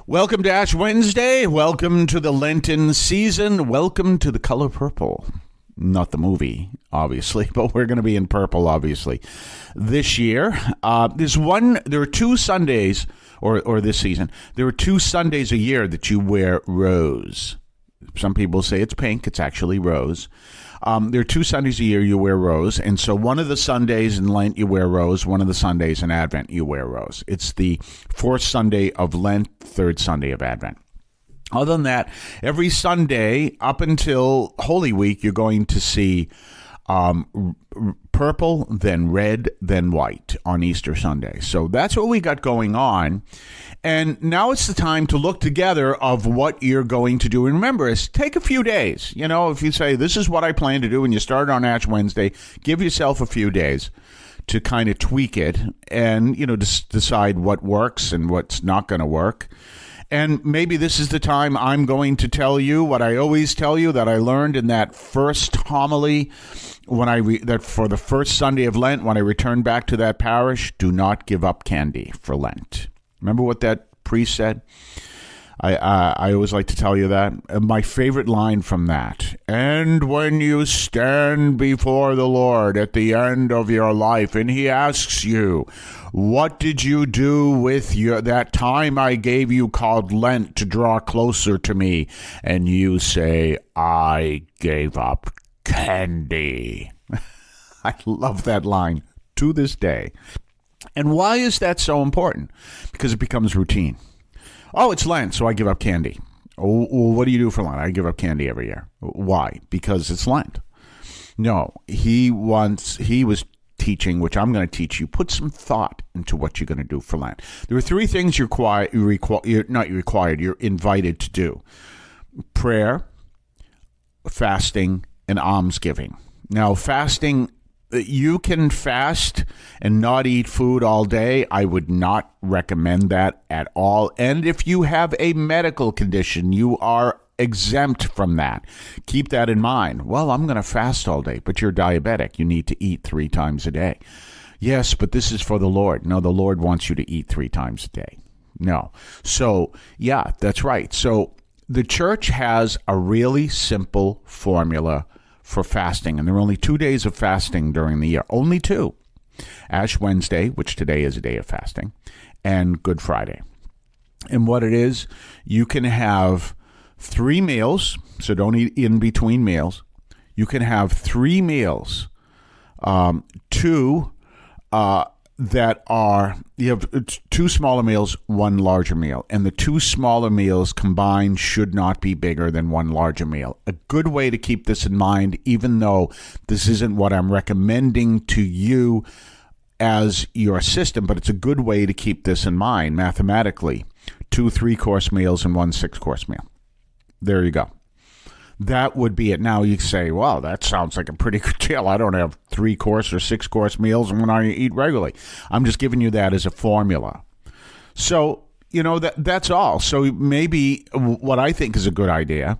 Welcome to Ash Wednesday. Welcome to the Lenten season. Welcome to the color purple. Not the movie, obviously, but we're going to be in purple, obviously, this year. There are two Sundays, or this season, there are two Sundays a year that you wear rose. Some people say it's pink. It's actually rose. There are two Sundays a year you wear rose, and so one of the Sundays in Lent you wear rose, one of the Sundays in Advent you wear rose. It's the fourth Sunday of Lent, third Sunday of Advent. Other than that, every Sunday up until Holy Week, you're going to see purple, then red, then white on Easter Sunday. So that's what we got going on. And now it's the time to look together of what you're going to do. And remember, take a few days. You know, if you say, this is what I plan to do, and you start on Ash Wednesday, give yourself a few days to kind of tweak it and, decide what works and what's not going to work. And maybe this is the time I'm going to tell you what I always tell you that I learned in that first homily that for the first Sunday of Lent, when I returned back to that parish: do not give up candy for Lent. Remember what that priest said? I always like to tell you that. My favorite line from that: and when you stand before the Lord at the end of your life, and he asks you, what did you do with that time I gave you called Lent to draw closer to me? And you say, I gave up candy. I love that line to this day. And why is that so important? Because it becomes routine. Oh, it's Lent, so I give up candy. Oh, well, what do you do for Lent? I give up candy every year. Why? Because it's Lent. No, he was teaching, which I'm going to teach you, put some thought into what you're going to do for Lent. There are three things you're invited to do: prayer, fasting, and almsgiving. Now, fasting, you can fast and not eat food all day. I would not recommend that at all. And if you have a medical condition, you are exempt from that. Keep that in mind. Well, I'm going to fast all day, but you're diabetic. You need to eat 3 times a day. Yes, but this is for the Lord. No, the Lord wants you to eat 3 times a day. No. So, yeah, that's right. So the church has a really simple formula for fasting, and there are only 2 days of fasting during the year. Only 2. Ash Wednesday, which today is a day of fasting, and Good Friday. And what it is, you can have 3 meals, so don't eat in between meals. You can have 3 meals, 2 that are, you have 2 smaller meals, 1 larger meal. And the 2 smaller meals combined should not be bigger than 1 larger meal. A good way to keep this in mind, even though this isn't what I'm recommending to you as your system, but it's a good way to keep this in mind mathematically: 2 3-course meals and 1 6-course meal. There you go. That would be it. Now you say, well, that sounds like a pretty good deal. I don't have 3-course or 6-course meals when I eat regularly. I'm just giving you that as a formula. So, that's all. So maybe what I think is a good idea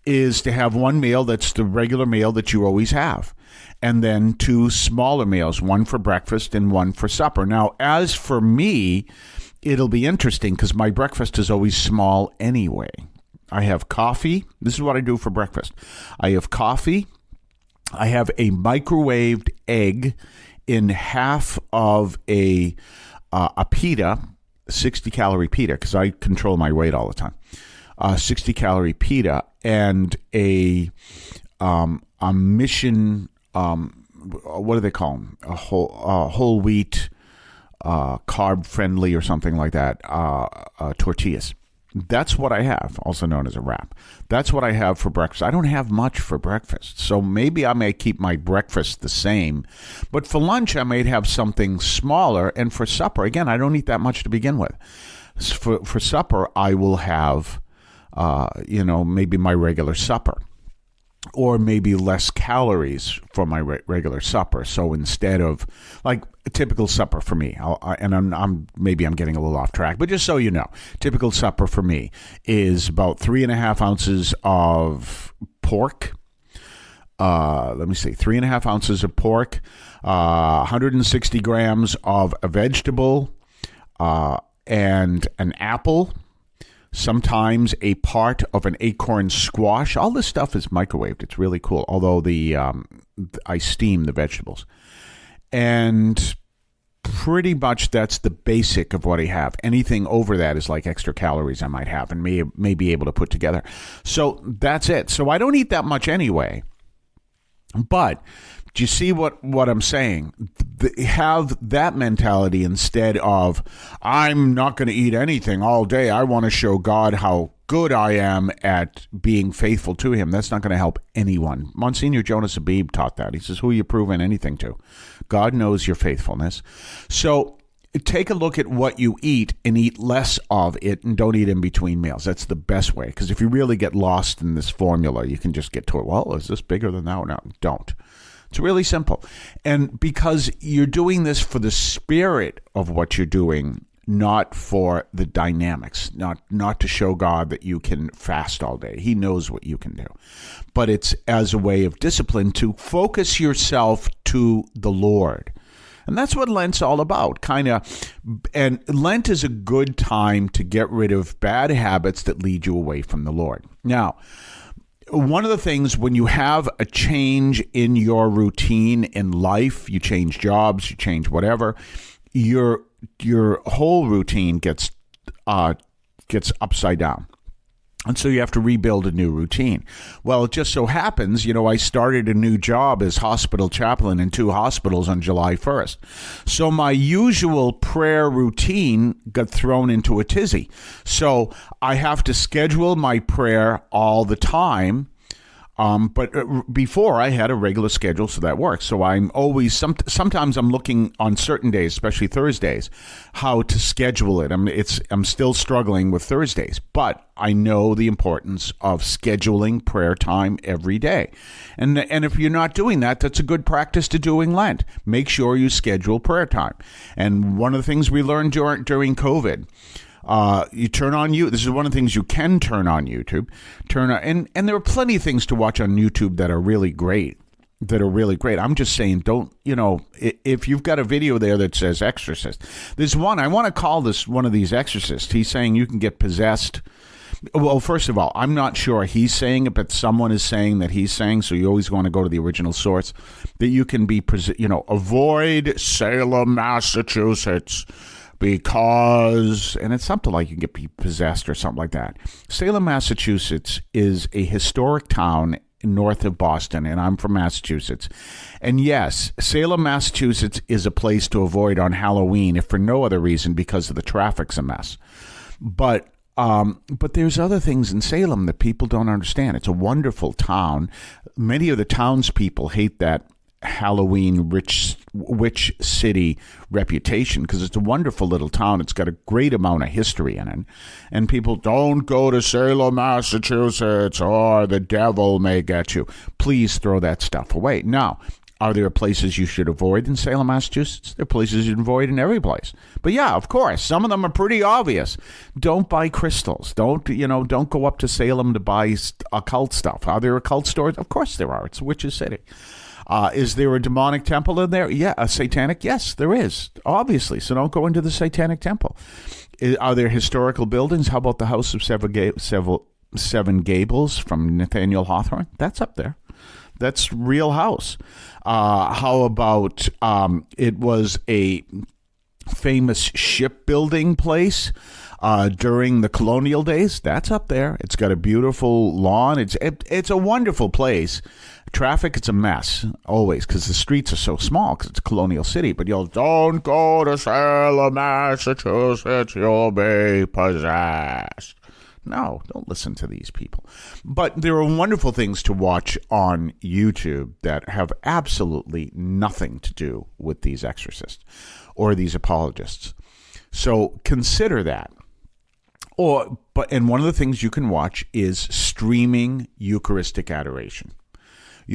is to have 1 meal that's the regular meal that you always have, and then 2 smaller meals, 1 for breakfast and 1 for supper. Now, as for me, it'll be interesting because my breakfast is always small anyway. I have coffee. This is what I do for breakfast. I have coffee. I have a microwaved egg in half of a pita, 60-calorie pita, because I control my weight all the time. 60-calorie pita and a mission, what do they call them? A whole wheat, carb-friendly or something like that, tortillas. That's what I have, also known as a wrap. That's what I have for breakfast. I don't have much for breakfast, so maybe I may keep my breakfast the same. But for lunch, I may have something smaller. And for supper, again, I don't eat that much to begin with. For supper, I will have, maybe my regular supper, or maybe less calories for my regular supper. So instead of like a typical supper for me, I'm getting a little off track, but just so you know, typical supper for me is about 3.5 ounces of pork. 3.5 ounces of pork, 160 grams of a vegetable, and an apple, sometimes a part of an acorn squash. All this stuff is microwaved. It's really cool, although I steam the vegetables. And pretty much that's the basic of what I have. Anything over that is like extra calories I might have and may be able to put together. So that's it. So I don't eat that much anyway. But do you see what I'm saying? Have that mentality instead of, I'm not going to eat anything all day. I want to show God how good I am at being faithful to him. That's not going to help anyone. Monsignor Jonas Abib taught that. He says, who are you proving anything to? God knows your faithfulness. So take a look at what you eat and eat less of it, and don't eat in between meals. That's the best way. Because if you really get lost in this formula, you can just get to it. Well, is this bigger than that? No, don't. It's really simple. And because you're doing this for the spirit of what you're doing, not for the dynamics, not to show God that you can fast all day. He knows what you can do. But it's as a way of discipline to focus yourself to the Lord. And that's what Lent's all about, and Lent is a good time to get rid of bad habits that lead you away from the Lord. Now, one of the things when you have a change in your routine in life, you change jobs, you change whatever, your whole routine gets upside down. And so you have to rebuild a new routine. Well, it just so happens, I started a new job as hospital chaplain in 2 hospitals on July 1st. So my usual prayer routine got thrown into a tizzy. So I have to schedule my prayer all the time. But before I had a regular schedule, so that works. So I'm always, sometimes I'm looking on certain days, especially Thursdays, how to schedule it. I'm still struggling with Thursdays, but I know the importance of scheduling prayer time every day. And if you're not doing that, that's a good practice to do in Lent. Make sure you schedule prayer time. And one of the things we learned during COVID, you turn on this is one of the things you can turn on YouTube. And there are plenty of things to watch on YouTube that are really great. I'm just saying, don't, if you've got a video there that says exorcist, there's one, I want to call this one of these exorcists. He's saying you can get possessed. Well, first of all, I'm not sure he's saying it, but someone is saying that he's saying, so you always want to go to the original source, that you can be, avoid Salem, Massachusetts, because, and it's something like you can get possessed or something like that. Salem, Massachusetts is a historic town north of Boston, and I'm from Massachusetts. And yes, Salem, Massachusetts is a place to avoid on Halloween, if for no other reason, because of the traffic's a mess. But there's other things in Salem that people don't understand. It's a wonderful town. Many of the townspeople hate that Halloween witch city reputation because it's a wonderful little town. It's got a great amount of history in it. And people don't go to Salem, Massachusetts, or the devil may get you. Please throw that stuff away. Now, are there places you should avoid in Salem, Massachusetts? There are places you should avoid in every place. But yeah, of course, some of them are pretty obvious. Don't buy crystals. Don't go up to Salem to buy occult stuff. Are there occult stores? Of course there are. It's a witch's city. Is there a demonic temple in there? Yeah. A satanic? Yes, there is, obviously. So don't go into the satanic temple. Are there historical buildings? How about the House of Seven Gables from Nathaniel Hawthorne? That's up there. That's real house. How about it was a famous shipbuilding place during the colonial days? That's up there. It's got a beautiful lawn. It's a wonderful place. Traffic, it's a mess, always, because the streets are so small, because it's a colonial city. But don't go to Salem, Massachusetts, you'll be possessed. No, don't listen to these people. But there are wonderful things to watch on YouTube that have absolutely nothing to do with these exorcists or these apologists. So consider that. And one of the things you can watch is streaming Eucharistic adoration.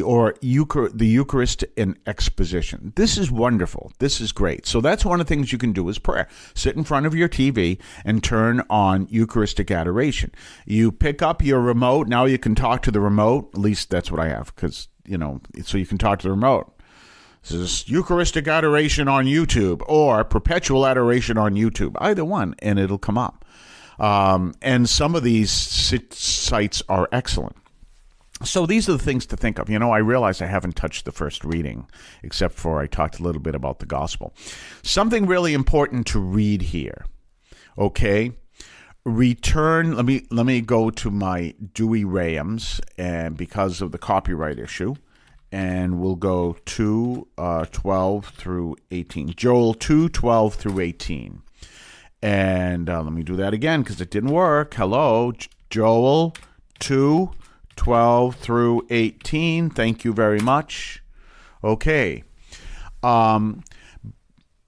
Or the Eucharist in exposition. This is wonderful. This is great. So that's one of the things you can do is prayer. Sit in front of your TV and turn on Eucharistic adoration. You pick up your remote. Now you can talk to the remote. At least that's what I have, because, so you can talk to the remote. This is Eucharistic adoration on YouTube or perpetual adoration on YouTube. Either one, and it'll come up. And some of these sites are excellent. So these are the things to think of. I realize I haven't touched the first reading, except for I talked a little bit about the gospel. Something really important to read here, okay? Let me go to my Dewey Rams, and because of the copyright issue, and we'll go to 12 through 18. Joel 2, 12 through 18. And let me do that again because it didn't work. Hello, Joel 2, 12 through 18. Thank you very much. Okay.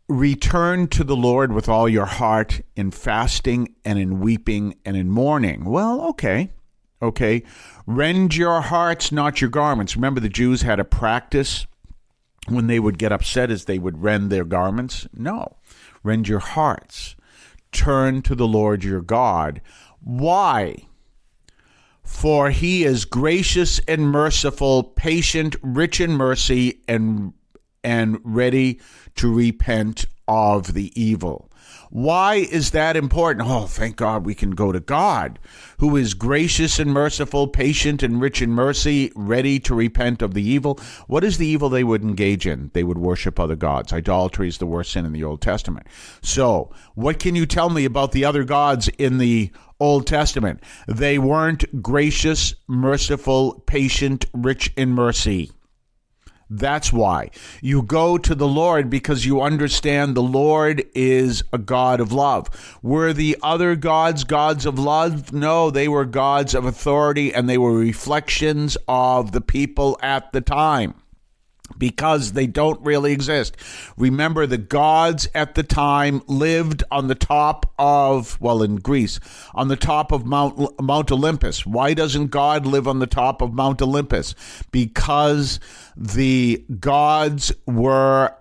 Return to the Lord with all your heart in fasting and in weeping and in mourning. Well, okay. Rend your hearts, not your garments. Remember, the Jews had a practice when they would get upset as they would rend their garments. No. Rend your hearts. Turn to the Lord your God. Why? For he is gracious and merciful, patient, rich in mercy, and ready to repent of the evil. Why is that important? Oh, thank God we can go to God, who is gracious and merciful, patient and rich in mercy, ready to repent of the evil. What is the evil they would engage in? They would worship other gods. Idolatry is the worst sin in the Old Testament. So, what can you tell me about the other gods in the Old Testament? They weren't gracious, merciful, patient, rich in mercy. That's why. You go to the Lord because you understand the Lord is a God of love. Were the other gods gods of love? No, they were gods of authority, and they were reflections of the people at the time, because they don't really exist. Remember, the gods at the time lived on the top of, in Greece, on the top of Mount Olympus. Why doesn't God live on the top of Mount Olympus? Because the gods were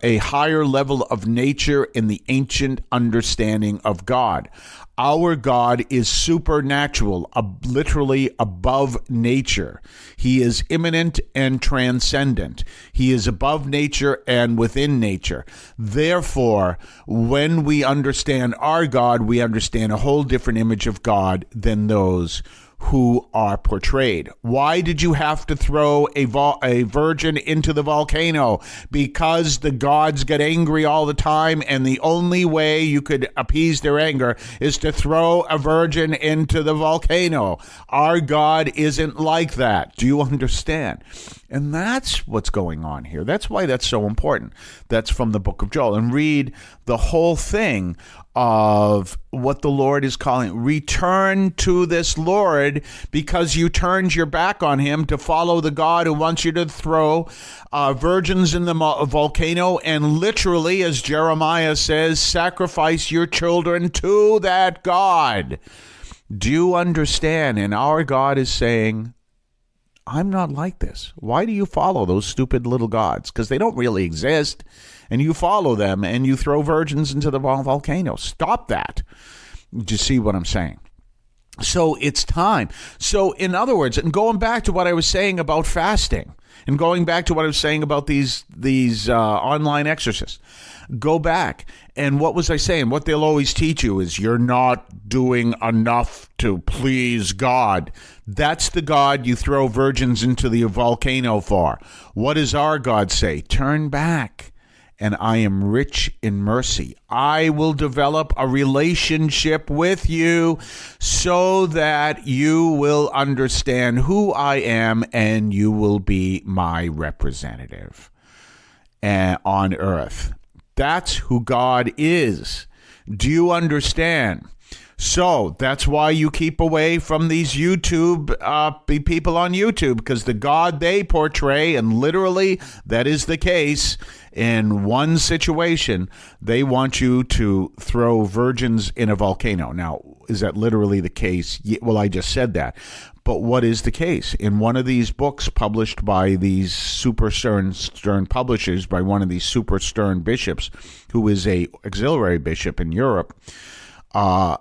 a higher level of nature in the ancient understanding of God. Our God is supernatural, literally above nature. He is immanent and transcendent. He is above nature and within nature. Therefore, when we understand our God, we understand a whole different image of God than those who are portrayed. Why did you have to throw a virgin into the volcano? Because the gods get angry all the time, and the only way you could appease their anger is to throw a virgin into the volcano. Our God isn't like that. Do you understand? And that's what's going on here. That's why that's so important. That's from the book of Joel. And read the whole thing of what the Lord is calling. Return to this Lord, because you turned your back on him to follow the God who wants you to throw virgins in the volcano, and literally, as Jeremiah says, sacrifice your children to that God. Do you understand? And our God is saying, I'm not like this. Why do you follow those stupid little gods? Because they don't really exist, and you follow them, and you throw virgins into the volcano. Stop that. Do you see what I'm saying? So it's time. So in other words, and going back to what I was saying about fasting, and going back to what I was saying about these online exorcists, go back. And what was I saying? What they'll always teach you is you're not doing enough to please God. That's the God you throw virgins into the volcano for. What does our God say? Turn back, and I am rich in mercy. I will develop a relationship with you so that you will understand who I am, and you will be my representative on earth. That's who God is. Do you understand? So that's why you keep away from these YouTube people on YouTube, because the God they portray, and literally that is the case in one situation, they want you to throw virgins in a volcano. Now, is that literally the case? Well, I just said that. But what is the case? In one of these books published by these super stern publishers, by one of these super stern bishops, who is a auxiliary bishop in Europe, the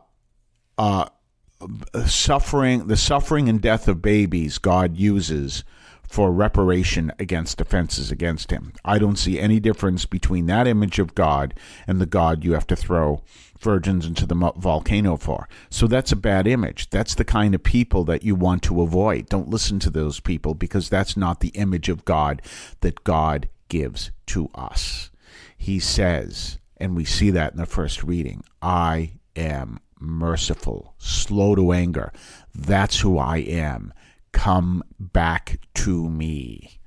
suffering and death of babies God uses for reparation against offenses against him. I don't see any difference between that image of God and the God you have to throw virgins into the volcano for. So that's a bad image. That's the kind of people that you want to avoid. Don't listen to those people, because that's not the image of God that God gives to us. He says, and we see that in the first reading, I am merciful, slow to anger. That's who I am. Come back to me.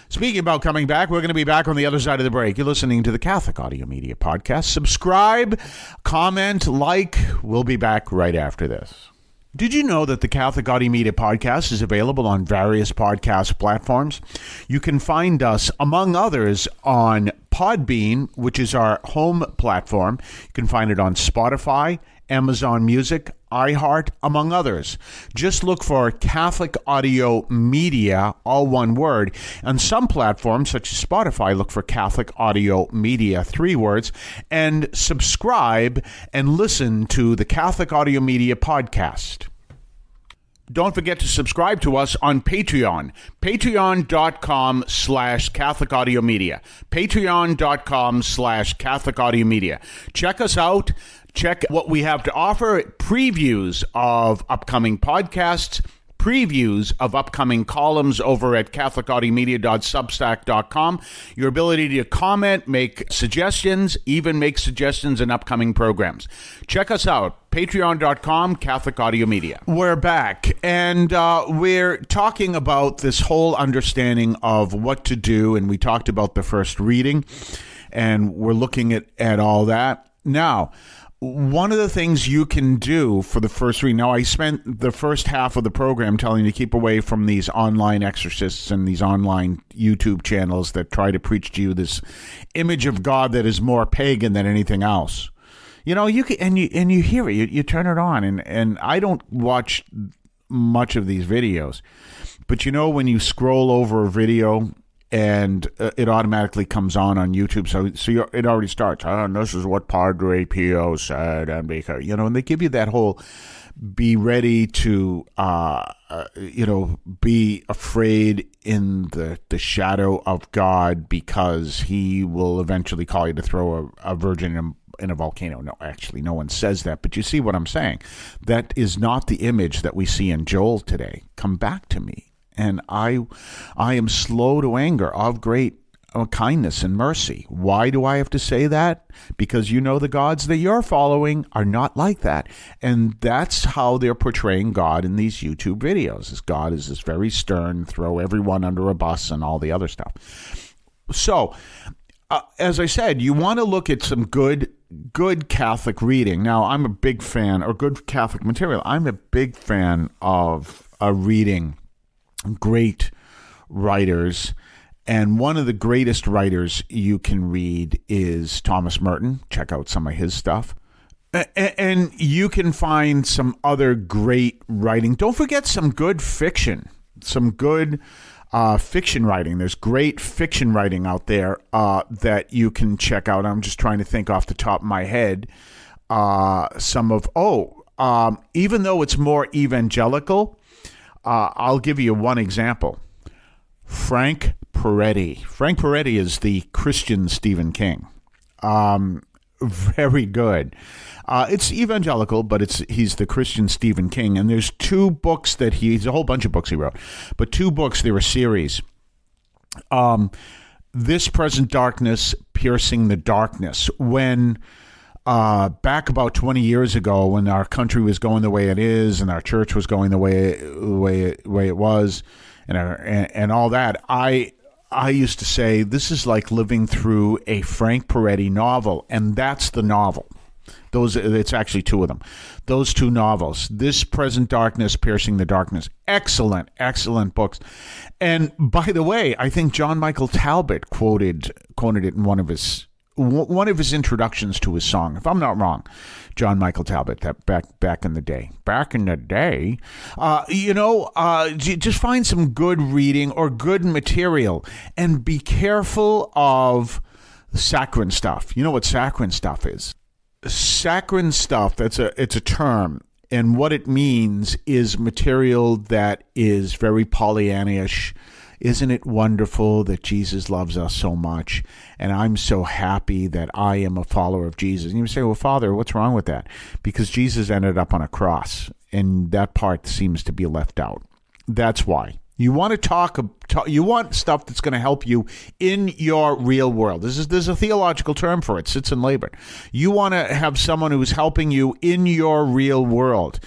Speaking about coming back, we're going to be back on the other side of the break. You're listening to the Catholic Audio Media Podcast. Subscribe, comment, like. We'll be back right after this. Did you know that the Catholic Audio Media Podcast is available on various podcast platforms? You can find us, among others, on Podbean, which is our home platform. You can find it on Spotify, Amazon Music, iHeart, among others. Just look for Catholic Audio Media, all one word. On some platforms, such as Spotify, look for Catholic Audio Media, 3 words, and subscribe and listen to the Catholic Audio Media Podcast. Don't forget to subscribe to us on Patreon. Patreon.com/Catholic Audio Media. Patreon.com/Catholic Audio Media. Check us out. Check what we have to offer. Previews of upcoming podcasts. Previews of upcoming columns over at catholicaudiomedia.substack.com. Your ability to comment, make suggestions, even make suggestions in upcoming programs. Check us out. Patreon.com, Catholic Audio Media. We're back, and we're talking about this whole understanding of what to do, and we talked about the first reading, and we're looking at all that. Now, one of the things you can do for the first reading, now I spent the first half of the program telling you to keep away from these online exorcists and these online YouTube channels that try to preach to you this image of God that is more pagan than anything else. You know, you can, and you hear it, you turn it on, and I don't watch much of these videos, but you know, when you scroll over a video and it automatically comes on YouTube, so it already starts. And this is what Padre Pio said, and because and they give you that whole be ready to be afraid in the shadow of God, because he will eventually call you to throw a virgin in a volcano. No, actually, no one says that, but you see what I'm saying. That is not the image that we see in Joel today. Come back to me, and I am slow to anger, of great kindness and mercy. Why do I have to say that? Because the gods that you're following are not like that. And that's how they're portraying God in these YouTube videos. As God is this very stern, throw everyone under a bus and all the other stuff. So, as I said, you want to look at some good Catholic reading. Now, I'm a big fan, or good Catholic material. I'm a big fan of reading great writers, and one of the greatest writers you can read is Thomas Merton. Check out some of his stuff. And you can find some other great writing. Don't forget some good fiction, some good fiction writing. There's great fiction writing out there that you can check out. I'm just trying to think off the top of my head. Even though it's more evangelical, I'll give you one example. Frank Peretti. Frank Peretti is the Christian Stephen King. Very good. It's evangelical, but he's the Christian Stephen King. And there's 2 books that he's a whole bunch of books he wrote, but 2 books, they're a series. This Present Darkness, Piercing the Darkness. When back about 20 years ago, when our country was going the way it is, and our church was going the way it was, and all that, I used to say this is like living through a Frank Peretti novel, and that's the novel. It's actually 2 of them. Those 2 novels, This Present Darkness, Piercing the Darkness, excellent books. And by the way, I think John Michael Talbot quoted it in one of his introductions to his song, if I'm not wrong. John Michael Talbot, that back in the day. Just find some good reading or good material, and be careful of saccharine stuff. You know what saccharine stuff is? Saccharine stuff, it's a term, and what it means is material that is very Pollyannish. Isn't it wonderful that Jesus loves us so much? And I'm so happy that I am a follower of Jesus. And you say, well, Father, what's wrong with that? Because Jesus ended up on a cross, and that part seems to be left out. That's why. You want to talk, you want stuff that's going to help you in your real world. There's a theological term for it, sits in labor. You want to have someone who's helping you in your real world.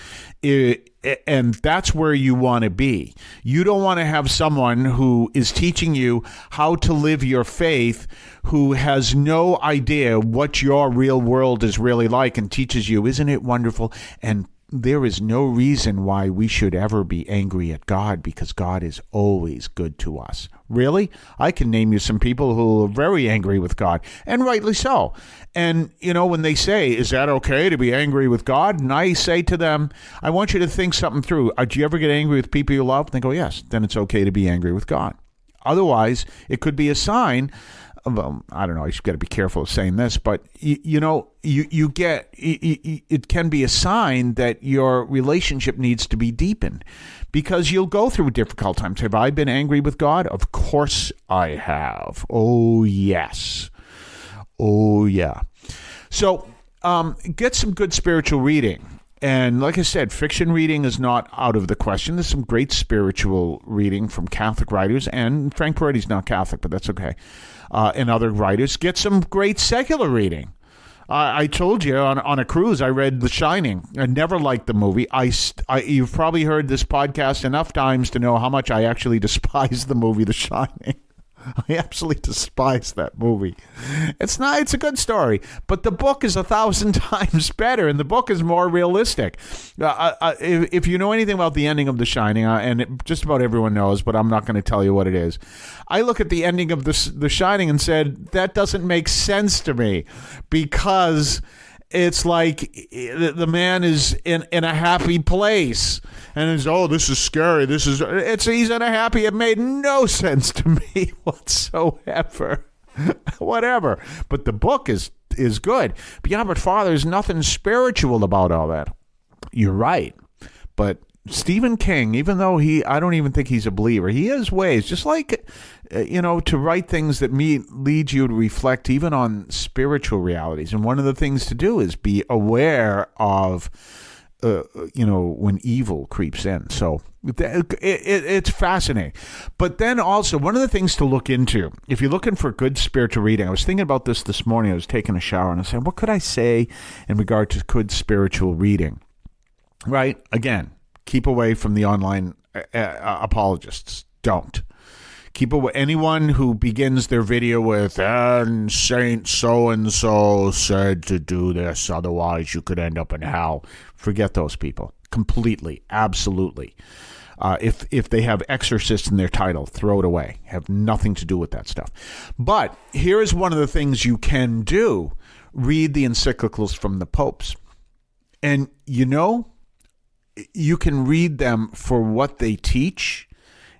And that's where you want to be. You don't want to have someone who is teaching you how to live your faith, who has no idea what your real world is really like and teaches you, isn't it wonderful? And there is no reason why we should ever be angry at God, because God is always good to us. Really? I can name you some people who are very angry with God, and rightly so. And, when they say, is that okay to be angry with God? And I say to them, I want you to think something through. Do you ever get angry with people you love? And they go, yes. Then it's okay to be angry with God. Otherwise, it could be a sign. I don't know. I should got to be careful of saying this, but it can be a sign that your relationship needs to be deepened, because you'll go through difficult times. Have I been angry with God? Of course I have. Oh yes. Oh yeah. So get some good spiritual reading. And like I said, fiction reading is not out of the question. There's some great spiritual reading from Catholic writers, and Frank Peretti's not Catholic, but that's okay. And other writers. Get some great secular reading. I told you on a cruise, I read The Shining. I never liked the movie. You've probably heard this podcast enough times to know how much I actually despise the movie The Shining. I absolutely despise that movie. It's a good story, but the book is 1,000 times better, and the book is more realistic. If you know anything about the ending of The Shining, and just about everyone knows, but I'm not going to tell you what it is. I look at the ending of The Shining and said, that doesn't make sense to me, because it's like the man is in a happy place, and it's, oh, this is scary. He's in a happy. It made no sense to me whatsoever. Whatever. But the book is good. But yeah, but Father, there's nothing spiritual about all that. You're right. But Stephen King, even though I don't even think he's a believer, he has ways, just like, to write things that lead you to reflect even on spiritual realities. And one of the things to do is be aware of, when evil creeps in. So it's fascinating. But then also, one of the things to look into, if you're looking for good spiritual reading, I was thinking about this morning. I was taking a shower and I said, what could I say in regard to good spiritual reading? Right? Again, keep away from the online apologists. Don't. Keep away. Anyone who begins their video with, and Saint so-and-so said to do this, otherwise you could end up in hell. Forget those people. Completely. Absolutely. If they have exorcist in their title, throw it away. Have nothing to do with that stuff. But here is one of the things you can do. Read the encyclicals from the popes. And you can read them for what they teach,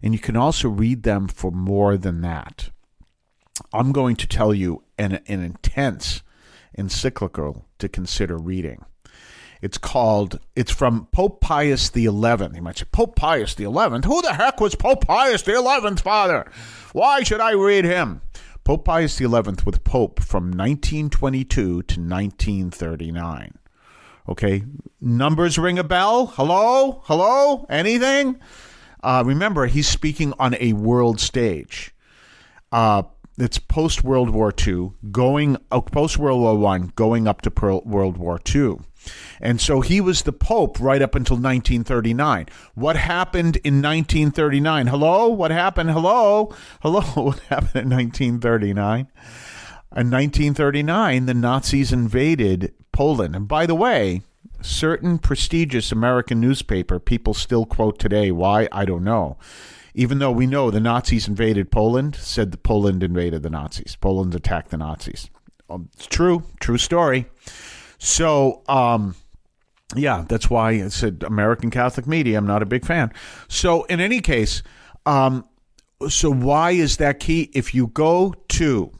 and you can also read them for more than that. I'm going to tell you an intense encyclical to consider reading. It's from Pope Pius XI. You might say, Pope Pius XI? Who the heck was Pope Pius XI, Father? Why should I read him? Pope Pius XI was Pope from 1922 to 1939. Okay, numbers ring a bell? Hello? Anything? Remember, he's speaking on a world stage. It's post-World War II, post-World War I, going up to World War II. And so he was the Pope right up until 1939. What happened in 1939? Hello? What happened? Hello? What happened in 1939? In 1939, the Nazis invaded Poland. And by the way, certain prestigious American newspaper people still quote today. Why? I don't know. Even though we know the Nazis invaded Poland, said that Poland invaded the Nazis. Poland attacked the Nazis. It's true story. So, that's why I said American Catholic media. I'm not a big fan. So in any case, so why is that key? If you go to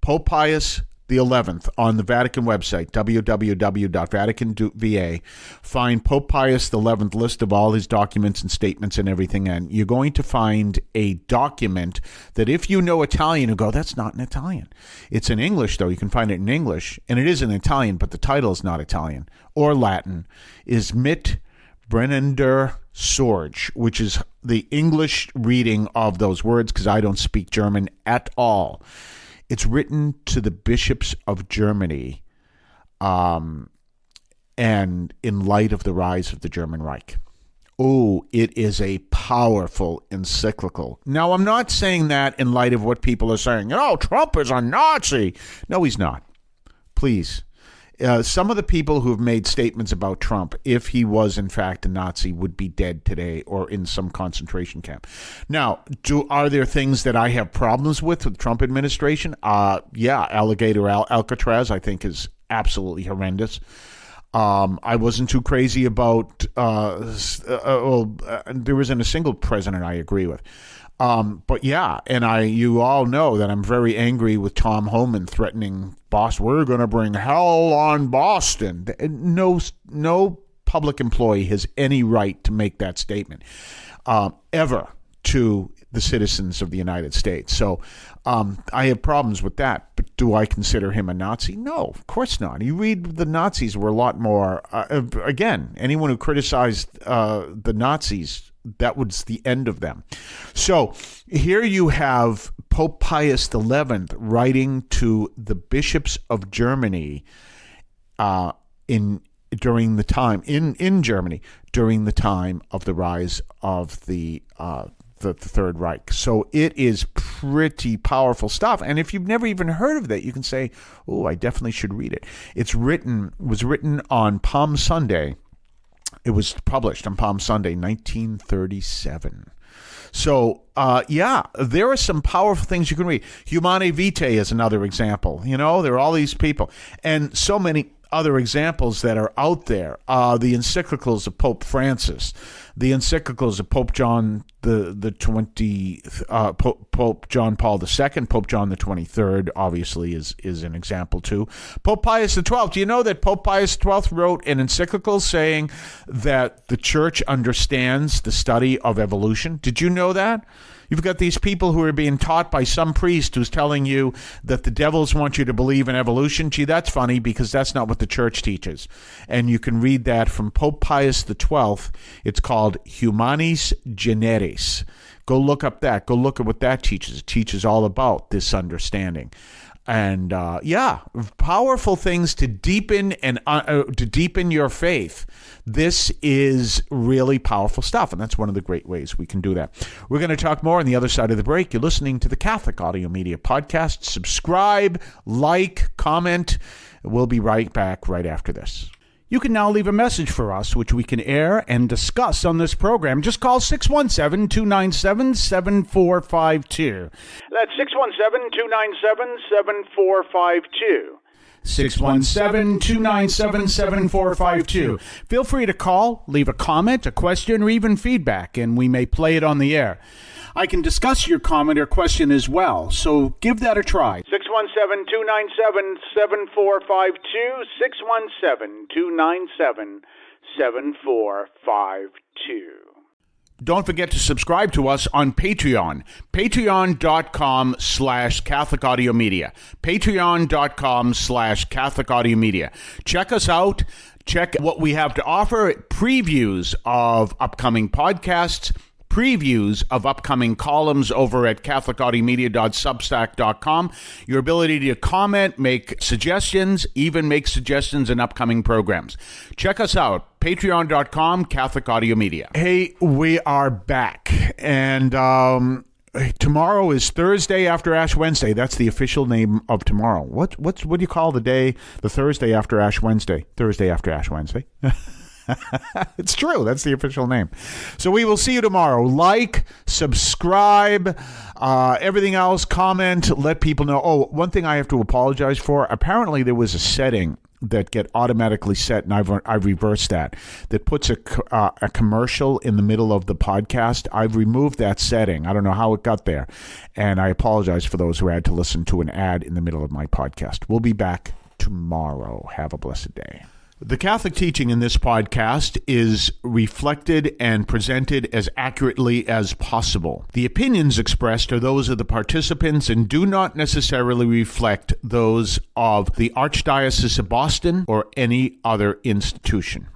Pope Pius the 11th, on the Vatican website, www.vatican.va, find Pope Pius XI list of all his documents and statements and everything, and you're going to find a document that if you know Italian, you go, that's not in Italian. It's in English, though. You can find it in English, and it is in Italian, but the title is not Italian or Latin, is Mit Brennender Sorge, which is the English reading of those words, because I don't speak German at all. It's written to the bishops of Germany, and in light of the rise of the German Reich. Oh, it is a powerful encyclical. Now, I'm not saying that in light of what people are saying. Oh, Trump is a Nazi. No, he's not. Please. Some of the people who have made statements about Trump, if he was in fact a Nazi, would be dead today or in some concentration camp. Now, are there things that I have problems with the Trump administration? Yeah, Alligator Alcatraz, I think, is absolutely horrendous. I wasn't too crazy about, there isn't a single president I agree with. But yeah, and you all know that I'm very angry with Tom Homan threatening we're going to bring hell on Boston. No public employee has any right to make that statement, ever, to the citizens of the United States. So I have problems with that. But do I consider him a Nazi? No, of course not. You read the Nazis were a lot more, again, anyone who criticized the Nazis, that was the end of them. So here you have Pope Pius XI writing to the bishops of Germany in Germany during the time of the rise of the Third Reich. So it is pretty powerful stuff. And if you've never even heard of that, you can say, "Oh, I definitely should read it." Was written on Palm Sunday. It was published on Palm Sunday, 1937. So, yeah, there are some powerful things you can read. Humane Vitae is another example. You know, there are all these people. And so many other examples that are out there. The encyclicals of Pope Francis, the encyclicals of Pope John Pope John Paul II, Pope John the 23rd, obviously is an example too. Pope Pius XII. Do you know that Pope Pius XII wrote an encyclical saying that the Church understands the study of evolution? Did you know that? You've got these people who are being taught by some priest who's telling you that the devils want you to believe in evolution. Gee, that's funny, because that's not what the Church teaches. And you can read that from Pope Pius XII. It's called Humanis Generis. Go look up that. Go look at what that teaches. It teaches all about this understanding. And yeah, powerful things to deepen your faith. This is really powerful stuff, and that's one of the great ways we can do that. We're going to talk more on the other side of the break. You're listening to the Catholic Audio Media Podcast. Subscribe, like, comment. We'll be right back right after this. You can now leave a message for us, which we can air and discuss on this program. Just call 617-297-7452. That's 617-297-7452. 617-297-7452. Feel free to call, leave a comment, a question, or even feedback, and we may play it on the air. I can discuss your comment or question as well, so give that a try. 617-297-7452, 617-297-7452. Don't forget to subscribe to us on Patreon. Patreon.com/Catholic Audio Media. Patreon.com/Catholic Audio Media. Check us out. Check what we have to offer. Previews of upcoming podcasts. Previews of upcoming columns over at catholicaudiomedia.substack.com. Your ability to comment, make suggestions, even make suggestions in upcoming programs. Check us out, patreon.com, Catholic Audio Media. Hey, we are back. And tomorrow is Thursday after Ash Wednesday. That's the official name of tomorrow. What do you call the day, the Thursday after Ash Wednesday? Thursday after Ash Wednesday. It's true. That's the official name. So we will see you tomorrow. Like, subscribe, everything else, comment, let people know. Oh, one thing I have to apologize for. Apparently there was a setting that get automatically set, and I've reversed that puts a commercial in the middle of the podcast. I've removed that setting. I don't know how it got there, and I apologize for those who had to listen to an ad in the middle of my podcast. We'll be back tomorrow. Have a blessed day. The Catholic teaching in this podcast is reflected and presented as accurately as possible. The opinions expressed are those of the participants and do not necessarily reflect those of the Archdiocese of Boston or any other institution.